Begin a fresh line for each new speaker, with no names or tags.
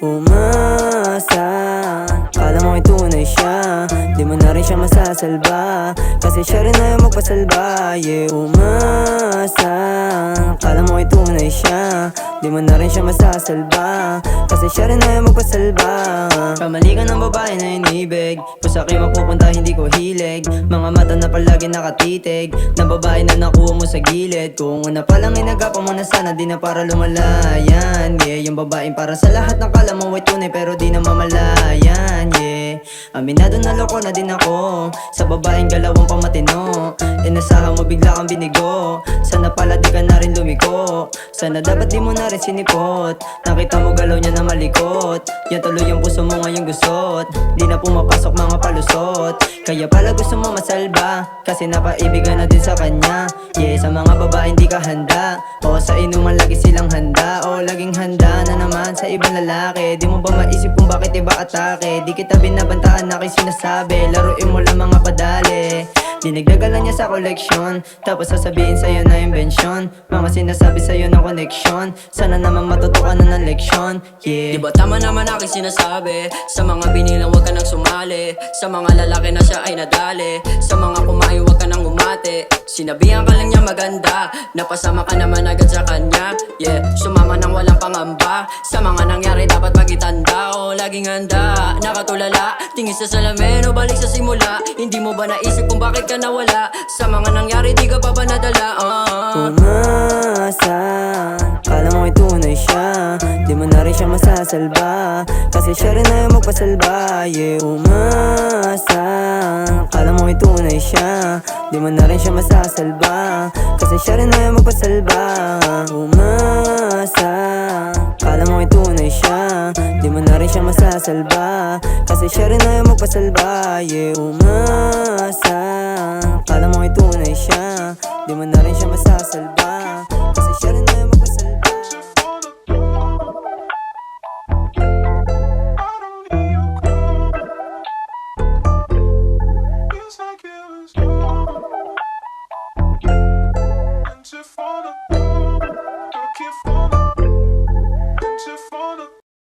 umasa. Kala mo ay tunay siya, di mo na rin siya masasalba, kasi siya rin ayaw magpasalba. Yeah, umasa. Kala mo ay tunay siya, di mo na rin siya masasalba, kasi siya rin ayaw magpasalba. Kamali ka ng babae na inibig, kung sa akin mapupunta hindi ko hilig. Mga mata na palagi nakatitig, na babae na nakuha mo sa gilid. Kung una palang inagapan mo na sana, di na para lumalayan. Yeah, yung babaeng para sa lahat ng kala mo ay tunay pero di na mamalayan. Yeah, aminado na loko na din ako sa babaeng galawang pamatino. Inasahan mo bigla kang binigo, sana pala di ka na rin lumiko. Sana dapat di mo na rin sinipot, nakita mo galaw niya na malikot. Yan tuloy yung puso mo ngayong gusot, di na pumapasok mga palusot. Kaya pala gusto mo masalba, kasi napaibigan na din sa kanya. Yeah, sa mga babaeng di ka handa, o sa inuman lagi silang handa, o laging handa na naman sa ibang lalaki. Di mo ba maisip kung bakit iba atake? Di kita binabantaan na aking sinasabi, laruin mo lang mga padali. Dinagdagalan niya sa koleksyon, tapos sasabihin sa'yo na imbensyon. Mga sinasabi sa'yo ng koneksyon, sana naman matuto ka na ng leksyon. Yeah,
Diba tama naman aking sinasabi, sa mga binilang wag ka nang sumali, sa mga lalaki na siya ay nadali, sa mga kumain wag ka nang umate. Sinabihan ka lang niya maganda, napasama ka naman agad sa kanya. Yeah, sumama nang walang pangamba, sa mga nangyari dapat magitanda. O laging handa, nakatulala, tingin sa salamin o balik sa simula. Hindi mo ba naisip kung bakit ka nawala, sa mga nangyari di ka pa ba nadala?
umasa. Kala mo ay tunay siya, di mo na rin siya masasalba, kasi siya rin ayaw magpasalba. Yeah, umasa. Kala mo ay tunay siya, di mo na rin siya masasalba, kasi siya rin ayaw magpasalba. Umasa. Kala mo ay tunay siya, di mo na rin siya masasalba, kasi siya rin ayaw magpasalba. Yeah, umasa. Kala mo ay tunay siya, di mo na rin siya masasalba,